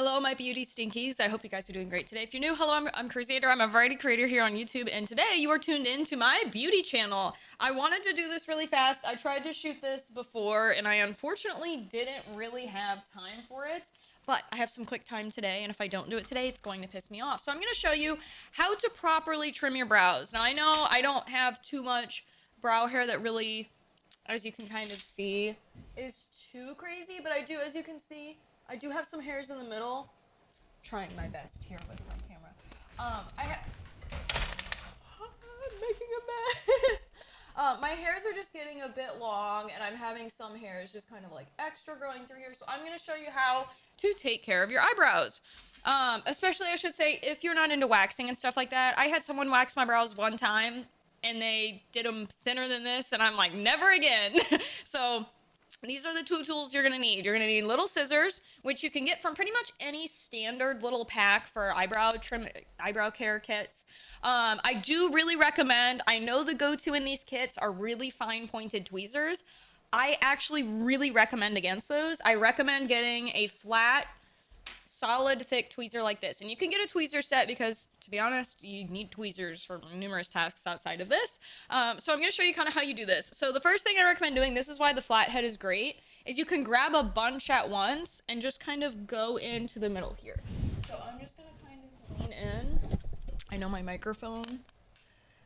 Hello, my beauty stinkies. I hope you guys are doing great today. If you're new, hello, I'm Kruzadar. I'm a variety creator here on YouTube, and today you are tuned in to my beauty channel. I wanted to do this really fast. I tried to shoot this before, and I unfortunately didn't really have time for it, but I have some quick time today, and if I don't do it today, it's going to piss me off. So I'm going to show you how to properly trim your brows. Now, I know I don't have too much brow hair that really, as you can kind of see, is too crazy, but I do, as you can see, I do have some hairs in the middle. Trying my best here with my camera. I'm making a mess. My hairs are just getting a bit long, and I'm having some hairs just kind of like extra growing through here. So I'm going to show you how to take care of your eyebrows. Especially, I should say, if you're not into waxing and stuff like that. I had someone wax my brows one time, and they did them thinner than this, and I'm like, never again. So these are the two tools you're gonna need. You're gonna need little scissors, which you can get from pretty much any standard little pack for eyebrow care kits. I do really recommend, I know the go-to in these kits are really fine pointed tweezers. I actually really recommend against those. I recommend getting a flat, solid, thick tweezer like this. And you can get a tweezer set because, to be honest, you need tweezers for numerous tasks outside of this. So I'm going to show you kind of how you do this. So the first thing I recommend doing, this is why the flathead is great, is you can grab a bunch at once and just kind of go into the middle here. So I'm just going to kind of lean in. I know my microphone,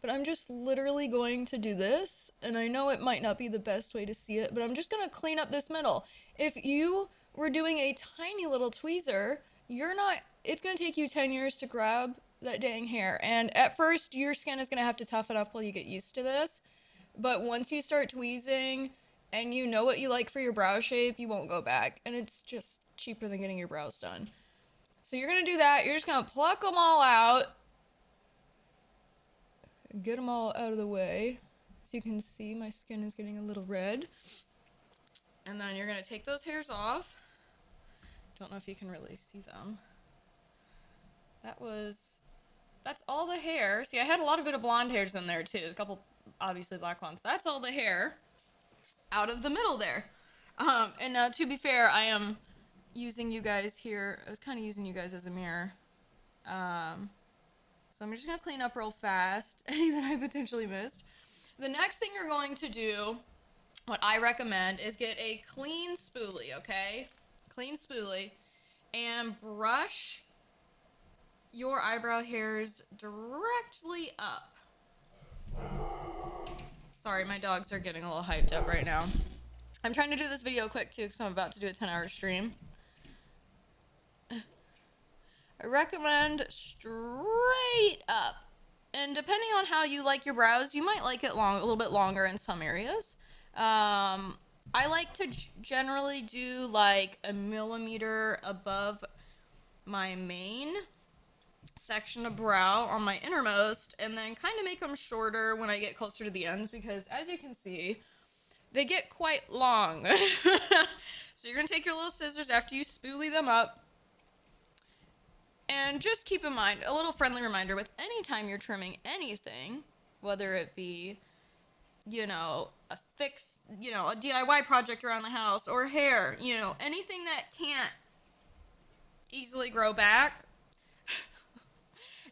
but I'm just literally going to do this. And I know it might not be the best way to see it, but I'm just going to clean up this middle. If you were doing a tiny little tweezer, it's going to take you 10 years to grab that dang hair. And at first, your skin is going to have to toughen up while you get used to this. But once you start tweezing and you know what you like for your brow shape, you won't go back. And it's just cheaper than getting your brows done. So you're going to do that. You're just going to pluck them all out. Get them all out of the way. As you can see, my skin is getting a little red. And then you're going to take those hairs off. Don't know if you can really see them. That's all the hair. See, I had a lot of bit of blonde hairs in there too. A couple, obviously, black ones. That's all the hair out of the middle there. And now, to be fair, I am using you guys here. I was kind of using you guys as a mirror. So I'm just going to clean up real fast any that I potentially missed. The next thing you're going to do, what I recommend, is get a clean spoolie, okay? Clean spoolie, and brush your eyebrow hairs directly up. Sorry, my dogs are getting a little hyped up right now. I'm trying to do this video quick too because I'm about to do a 10-hour stream. I recommend straight up. And depending on how you like your brows, you might like it a little bit longer in some areas. I like to generally do like a millimeter above my main section of brow on my innermost, and then kind of make them shorter when I get closer to the ends, because as you can see, they get quite long. So you're going to take your little scissors after you spoolie them up, and just keep in mind, a little friendly reminder with any time you're trimming anything, whether it be, you know, a fix, you know, a DIY project around the house, or hair, you know, anything that can't easily grow back,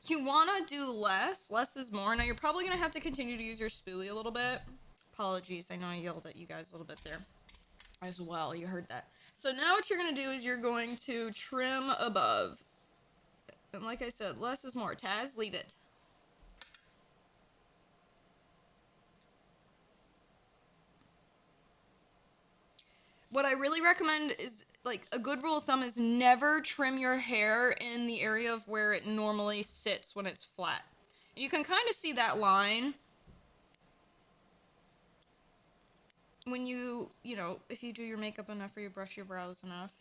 you want to do less. Less is more. Now, you're probably going to have to continue to use your spoolie a little bit. Apologies, I know I yelled at you guys a little bit there as well. You heard that. So now what you're going to do is you're going to trim above. And like I said, less is more. Taz, leave it. What I really recommend is, like, a good rule of thumb is never trim your hair in the area of where it normally sits when it's flat. And you can kind of see that line when you know, if you do your makeup enough or you brush your brows enough.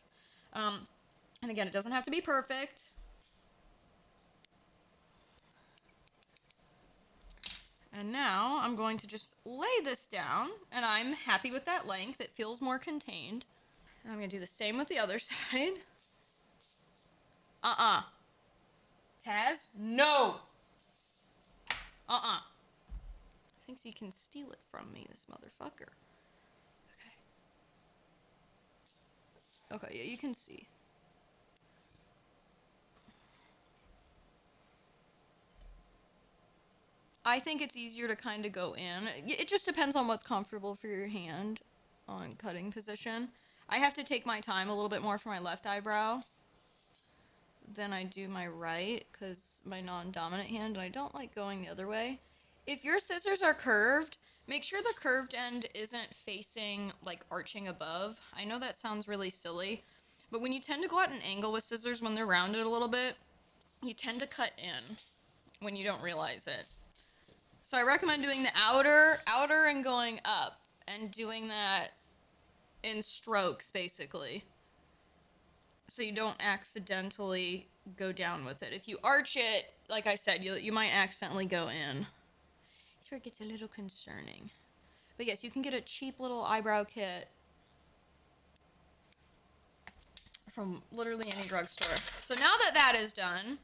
And again, it doesn't have to be perfect. And now I'm going to just lay this down, and I'm happy with that length. It feels more contained. And I'm going to do the same with the other side. Taz, no! Thinks he can steal it from me, this motherfucker. Okay. Okay, yeah, you can see. I think it's easier to kind of go in. It just depends on what's comfortable for your hand on cutting position. I have to take my time a little bit more for my left eyebrow than I do my right, because my non-dominant hand, and I don't like going the other way. If your scissors are curved, make sure the curved end isn't facing, like, arching above. I know that sounds really silly, but when you tend to go at an angle with scissors when they're rounded a little bit, you tend to cut in when you don't realize it. So I recommend doing the outer and going up, and doing that in strokes, basically, so you don't accidentally go down with it. If you arch it, like I said, you might accidentally go in. That's where it gets a little concerning. But yes, you can get a cheap little eyebrow kit from literally any drugstore. So now that that is done,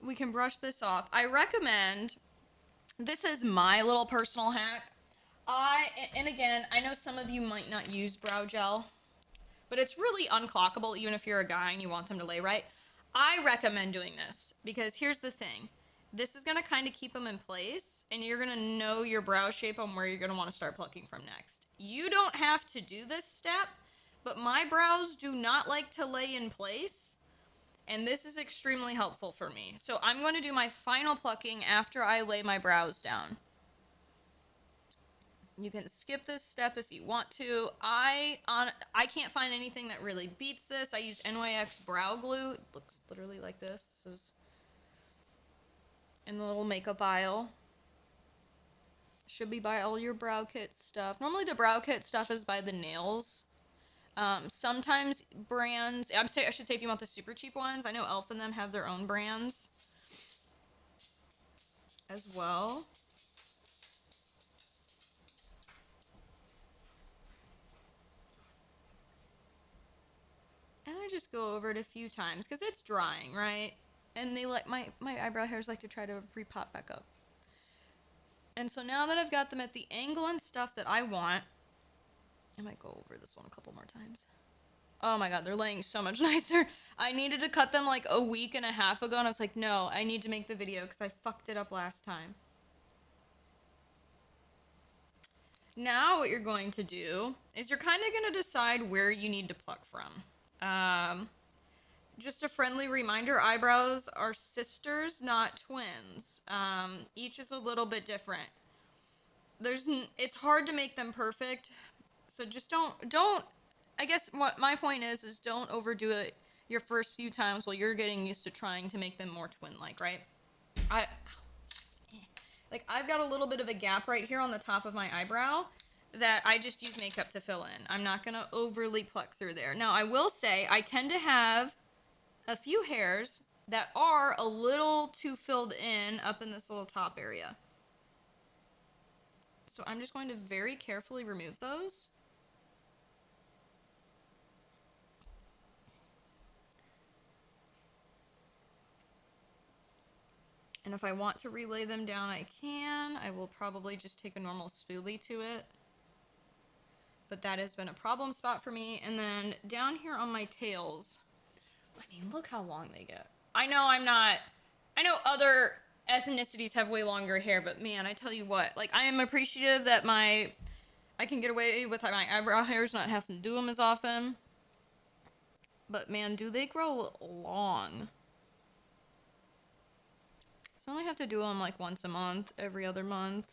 we can brush this off. I recommend, this is my little personal hack. And again, I know some of you might not use brow gel, but it's really unclockable even if you're a guy and you want them to lay right. I recommend doing this because here's the thing. This is going to kind of keep them in place, and you're going to know your brow shape on where you're going to want to start plucking from next. You don't have to do this step, but my brows do not like to lay in place, and this is extremely helpful for me. So I'm going to do my final plucking after I lay my brows down. You can skip this step if you want to. I can't find anything that really beats this. I use NYX brow glue. It looks literally like this. This is in the little makeup aisle. Should be by all your brow kit stuff. Normally the brow kit stuff is by the nails. Sometimes brands, I should say if you want the super cheap ones, I know Elf and them have their own brands as well. And I just go over it a few times because it's drying, right? And they like my eyebrow hairs like to try to repop back up. And so now that I've got them at the angle and stuff that I want, I might go over this one a couple more times. Oh my god, they're laying so much nicer. I needed to cut them like a week and a half ago, and I was like, no, I need to make the video because I fucked it up last time. Now what you're going to do is you're kind of going to decide where you need to pluck from. Just a friendly reminder, eyebrows are sisters, not twins. Each is a little bit different. It's hard to make them perfect, so just don't, I guess what my point is don't overdo it your first few times while you're getting used to trying to make them more twin-like, right? I've got a little bit of a gap right here on the top of my eyebrow that I just use makeup to fill in. I'm not going to overly pluck through there. Now, I will say I tend to have a few hairs that are a little too filled in up in this little top area. So I'm just going to very carefully remove those. And if I want to relay them down, I can. I will probably just take a normal spoolie to it. But that has been a problem spot for me. And then down here on my tails, I mean, look how long they get. I know other ethnicities have way longer hair, but man, I tell you what, like, I am appreciative that I can get away with my eyebrow hairs not having to do them as often. But man, do they grow long. So I only have to do them like once a month, every other month.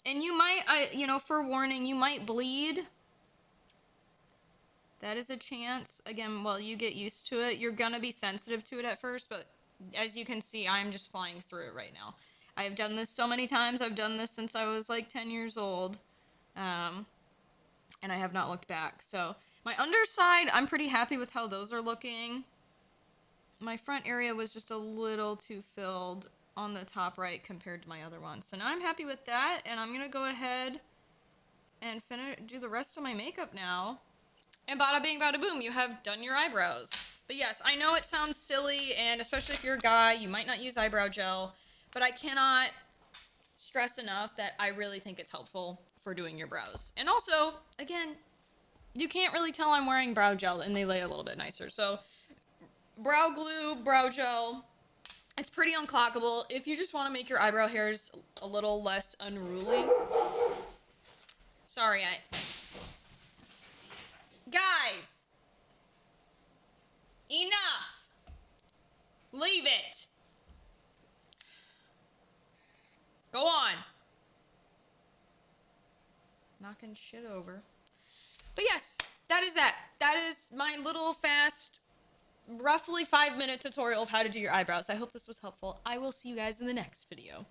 And you might, forewarning, you might bleed. That is a chance. Again, while you get used to it, you're gonna be sensitive to it at first, but as you can see, I'm just flying through it right now. I've done this so many times. I've done this since I was like 10 years old. And I have not looked back. So my underside, I'm pretty happy with how those are looking. My front area was just a little too filled on the top right compared to my other one. So now I'm happy with that, and I'm gonna go ahead and do the rest of my makeup now. And bada bing, bada boom, you have done your eyebrows. But yes, I know it sounds silly, and especially if you're a guy, you might not use eyebrow gel, but I cannot stress enough that I really think it's helpful for doing your brows. And also, again, you can't really tell I'm wearing brow gel, and they lay a little bit nicer. So brow glue, brow gel, It's pretty unclockable. If you just want to make your eyebrow hairs a little less unruly. Sorry, Guys! Enough! Leave it! Go on! Knocking shit over. But yes, that is that. That is my little fast, roughly 5-minute tutorial of how to do your eyebrows. I hope this was helpful. I will see you guys in the next video.